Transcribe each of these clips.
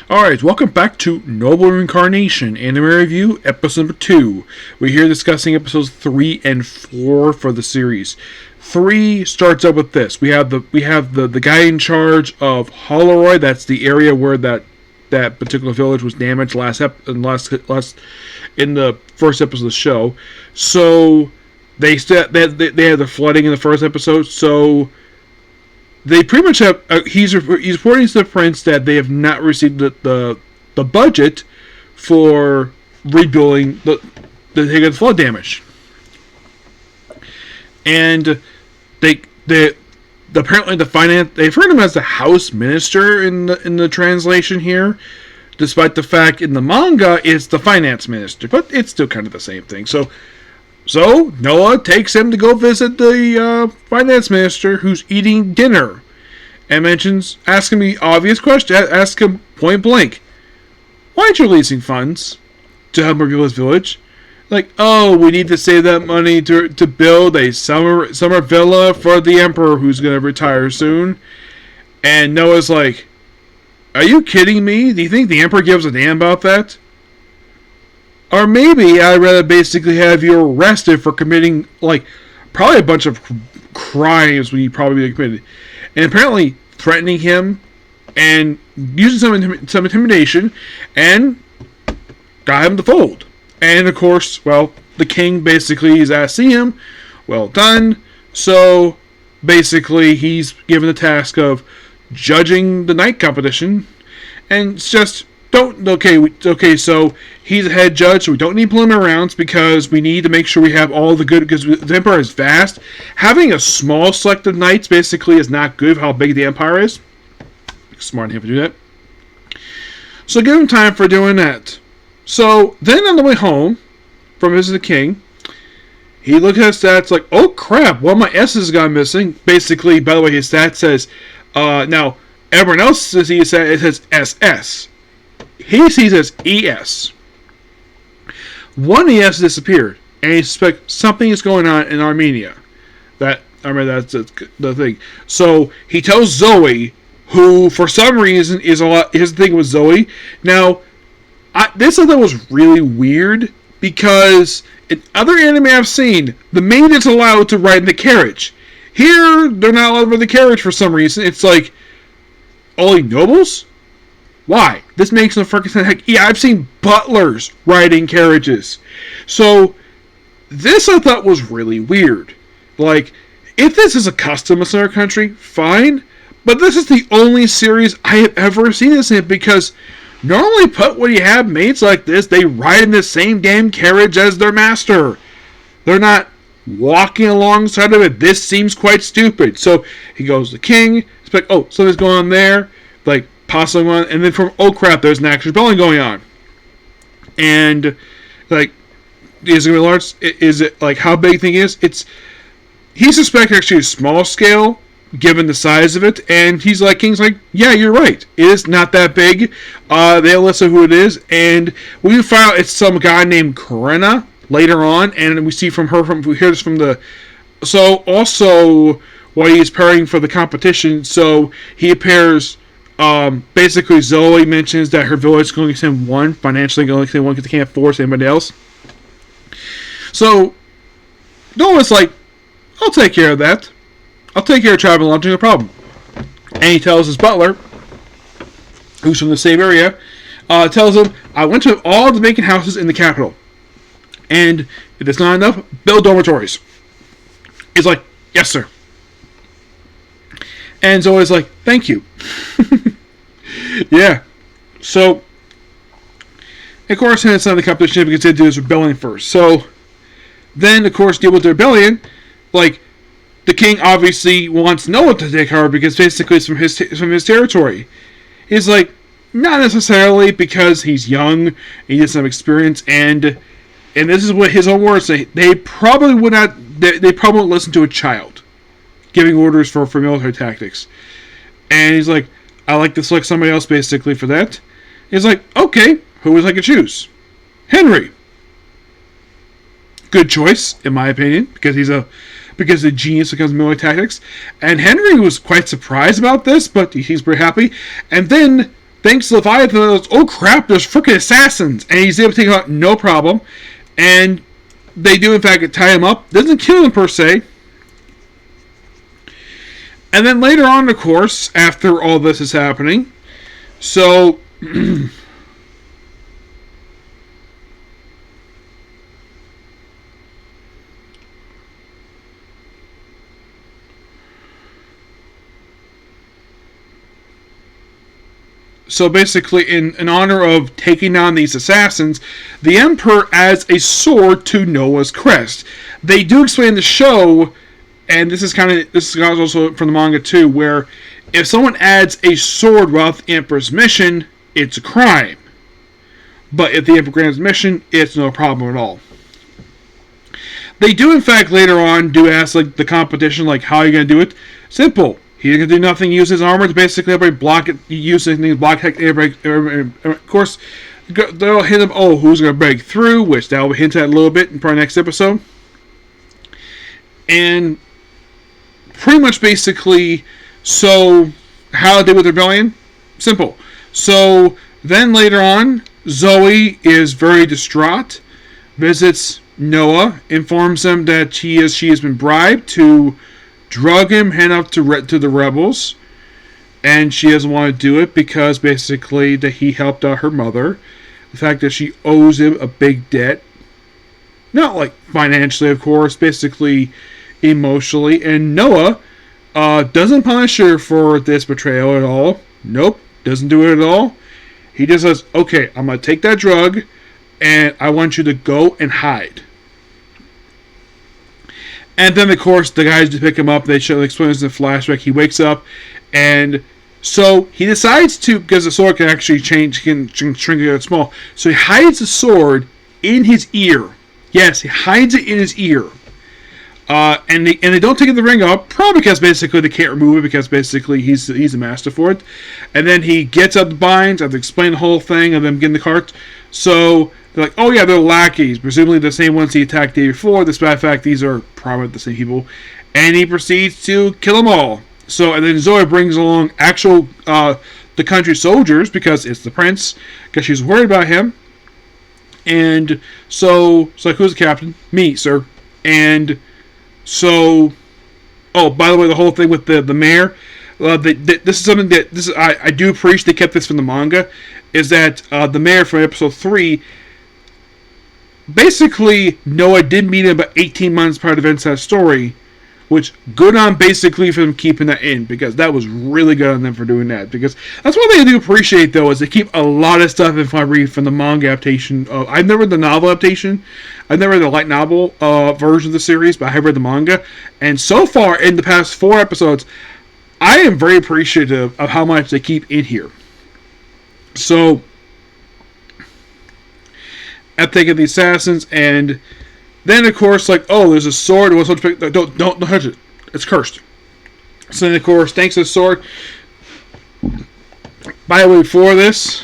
Alright, welcome back to Noble Reincarnation, Anime Review, Episode number 2. We're here discussing episodes 3 and 4 for the series. 3 starts out with this. We have the guy in charge of Holoroyd. That's the area where that particular village was damaged in the first episode of the show. So they had the flooding in the first episode, so they pretty much have. He's reporting to the prince that they have not received the budget for rebuilding the flood damage, and they apparently they've heard him as the house minister in the translation here, despite the fact in the manga it's the finance minister, but it's still kind of the same thing. So Noah takes him to go visit the finance minister, who's eating dinner, and asks him the obvious question, asks him point blank, why aren't you releasing funds to help rebuild this village? Like, oh, we need to save that money to build a summer villa for the emperor who's going to retire soon. And Noah's like, are you kidding me? Do you think the emperor gives a damn about that? Or maybe I'd rather basically have you arrested for committing, like, probably a bunch of crimes when you probably committed. And apparently threatening him and using some intimidation, and got him to fold. And of course, well, the king basically is asking him, well done. So basically he's given the task of judging the night competition. And it's just, so he's a head judge, so we don't need preliminary rounds because we need to make sure we have all the good, because the empire is vast. Having a small select of knights basically is not good for how big the empire is. Smart him to do that. So give him time for doing that. So then on the way home from visiting the king, he looks at his stats like, oh crap, one of my S's got missing. Basically, by the way, his stat says, now everyone else sees it says SS. He sees it as ES. One ES disappeared, and he suspects something is going on in Armenia. That's the thing. So he tells Zoe, who for some reason is his thing with Zoe. Now, this I thought was really weird, because in other anime I've seen, the maid is allowed to ride in the carriage. Here, they're not allowed to ride in the carriage for some reason. It's like, only nobles? Why? This makes no freaking sense. Heck, yeah, I've seen butlers riding carriages. So, this I thought was really weird. Like, if this is a custom in our country, fine. But this is the only series I have ever seen this in, because normally when you have maids like this, they ride in the same damn carriage as their master. They're not walking alongside of it. This seems quite stupid. So, he goes to the king. He's like, oh, something's going on there. Like, possibly one, and then from, oh crap, there's an actual rebellion going on. And, like, is it large? Is it, like, how big the thing is? He suspects actually a small scale, given the size of it, and King's like, yeah, you're right. It is not that big. They list who it is, and we find out it's some guy named Karina later on, and we see we hear this from the, so also, while he's preparing for the competition, so he appears. Basically, Zoe mentions that her village is going to send one, financially going to send one because they can't force anybody else. So, Noah's like, I'll take care of that. I'll take care of tribal launching, no problem. And he tells his butler, who's from the same area, tells him, I went to all the vacant houses in the capital. And if it's not enough, build dormitories. He's like, yes, sir. And Zoe's like, thank you. Yeah. So, of course, it's not the competition because they do this rebellion first. So, then, of course, deal with the rebellion. Like, the king obviously wants Noah to take her because basically it's from his territory. He's like, not necessarily, because he's young, and he doesn't have experience, and this is what his own words say. They probably would not. They probably won't listen to a child giving orders for military tactics. And he's like, I like to select somebody else basically for that. He's like, okay, who would I could choose? Henry. Good choice, in my opinion, because he's a genius when it comes to military tactics. And Henry was quite surprised about this, but he's pretty happy. And then thinks Leviathan goes, oh crap, there's freaking assassins, and he's able to take him out no problem. And they do in fact tie him up. Doesn't kill him per se. And then later on, of course, after all this is happening, so So basically, in honor of taking on these assassins, the Emperor adds a sword to Noah's crest. They do explain the show, and this is also from the manga too, where if someone adds a sword while the Emperor's mission, it's a crime. But if the Emperor grants mission, it's no problem at all. They do, in fact, later on do ask like the competition, like, how are you going to do it? Simple. He's going to do nothing, use his armor to basically everybody block it, use anything to block everybody. Of course, they'll hint him, oh, who's going to break through, which they'll hint at a little bit in probably next episode. And pretty much basically, so how they do with the rebellion? Simple. So then later on, Zoe is very distraught, visits Noah, informs him that she has been bribed to drug him, hand up to the rebels, and she doesn't want to do it because basically that he helped out her mother. The fact that she owes him a big debt, not like financially, of course, basically emotionally. And Noah doesn't punish her for this betrayal at all. Nope, doesn't do it at all. He just says, "Okay, I'm gonna take that drug, and I want you to go and hide." And then, of course, the guys to pick him up. They explain this in the flashback. He wakes up, and so he decides to, because the sword can actually change, can shrink it small. So he hides the sword in his ear. Yes, he hides it in his ear. And they don't take the ring out, probably because basically they can't remove it because basically he's a master for it. And then he gets up the binds. I have to explain the whole thing and then get in the cart. So they're like, oh yeah, they're lackeys, presumably the same ones he attacked the day before. Despite the fact these are probably the same people, and he proceeds to kill them all. So and then Zoe brings along actual the country soldiers because it's the prince, because she's worried about him. And so it's like, who's the captain? Me, sir. And so, oh, by the way, the whole thing with the mayor, this is something that I do appreciate they kept this from the manga, is that the mayor from episode 3, basically Noah did meet him about 18 months prior to events of that story, which good on basically for them keeping that in, because that was really good on them for doing that, because that's what they do appreciate though, is they keep a lot of stuff if I read from the manga adaptation. I've never read the novel adaptation, I've never read the light novel version of the series, but I have read the manga, and so far in the past 4 episodes I am very appreciative of how much they keep in here. So at thinking of the assassins, and then of course, like, oh, there's a sword. Don't touch it. It's cursed. So then, of course, thanks to the sword. By the way, before this,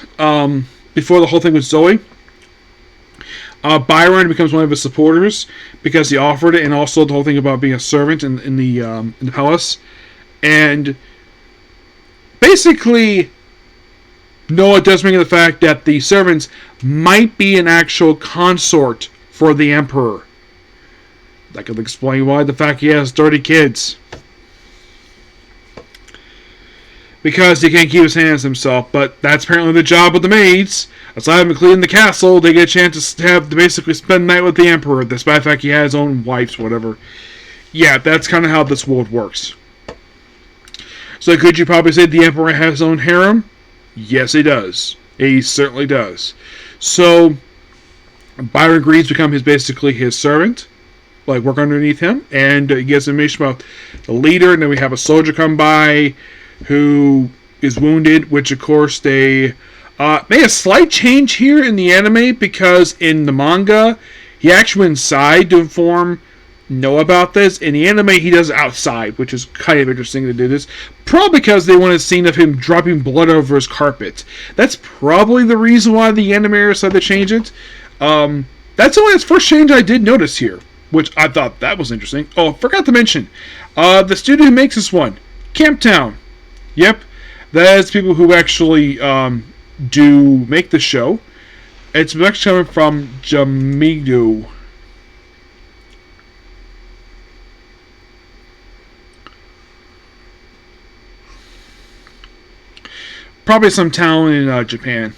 before the whole thing with Zoe, Byron becomes one of his supporters because he offered it, and also the whole thing about being a servant in the palace, and basically Noah does bring in the fact that the servants might be an actual consort for the Emperor. That could explain why the fact he has 30 kids. Because he can't keep his hands himself, but that's apparently the job of the maids. Aside from cleaning the castle, they get a chance to basically spend the night with the Emperor, despite the fact he has his own wives, whatever. Yeah, that's kind of how this world works. So could you probably say the Emperor has his own harem? Yes, he does. He certainly does. So Byron agrees to become basically his servant, like work underneath him, and he gives information about the leader, and then we have a soldier come by who is wounded, which of course they made a slight change here in the anime, because in the manga he actually went inside to inform Noah about this. In the anime he does it outside, which is kind of interesting to do this, probably because they wanted a scene of him dropping blood over his carpet. That's probably the reason why the animator decided to change it. That's only the first change I did notice here, which I thought that was interesting. Oh, I forgot to mention, the studio who makes this one, Camptown. Yep, That is people who actually do make the show. It's actually coming from Jamigo. Probably some town in Japan.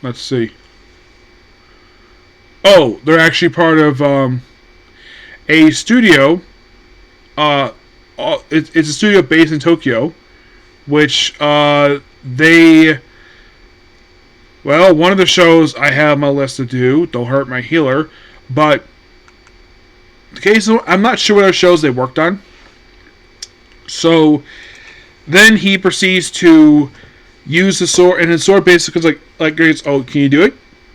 Let's see. Oh, they're actually part of a studio. It's a studio based in Tokyo, which they. Well, one of the shows I have on my list to do, Don't Hurt My Healer, but the case I'm not sure what other shows they worked on. So then he proceeds to use the sword, and his sword basically is like goes, oh, can you do it?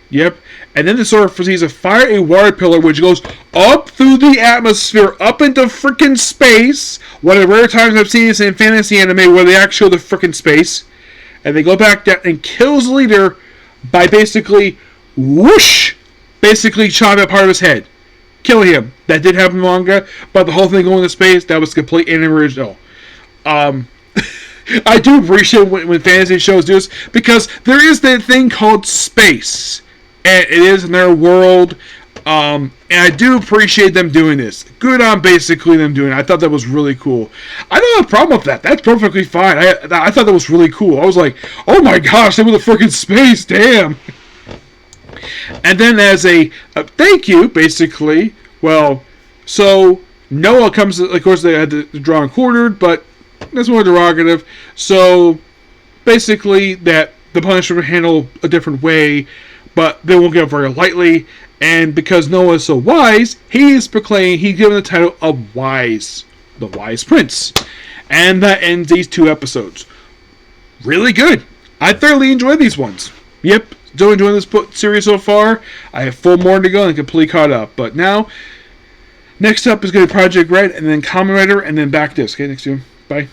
Yep. And then the sword proceeds to fire a water pillar, which goes up through the atmosphere, up into freaking space. One of the rare times I've seen this in fantasy anime where they actually show the freaking space. And they go back down and kills the leader by basically, whoosh, basically chopping out part of his head. Killing him. That did happen in manga, but the whole thing going to space, that was complete and original. I do appreciate when fantasy shows do this, because there is that thing called space. And it is in their world. And I do appreciate them doing this. Good on basically them doing it. I thought that was really cool. I don't have a problem with that. That's perfectly fine. I thought that was really cool. I was like, oh my gosh, they were the freaking space. Damn. And then as a thank you, basically, well, so Noah comes, of course they had to draw and quartered, but that's more derogative. So basically that the Punisher will handle a different way, but they won't get up very lightly. And because Noah is so wise, he's given the title of Wise, the Wise Prince. And that ends these 2 episodes. Really good. I thoroughly enjoyed these ones. Yep, still enjoying this series so far. I have 4 more to go and completely caught up. But now, next up is going to be Project Red, and then Kamen Rider, and then back this. Okay, next to you. Bye.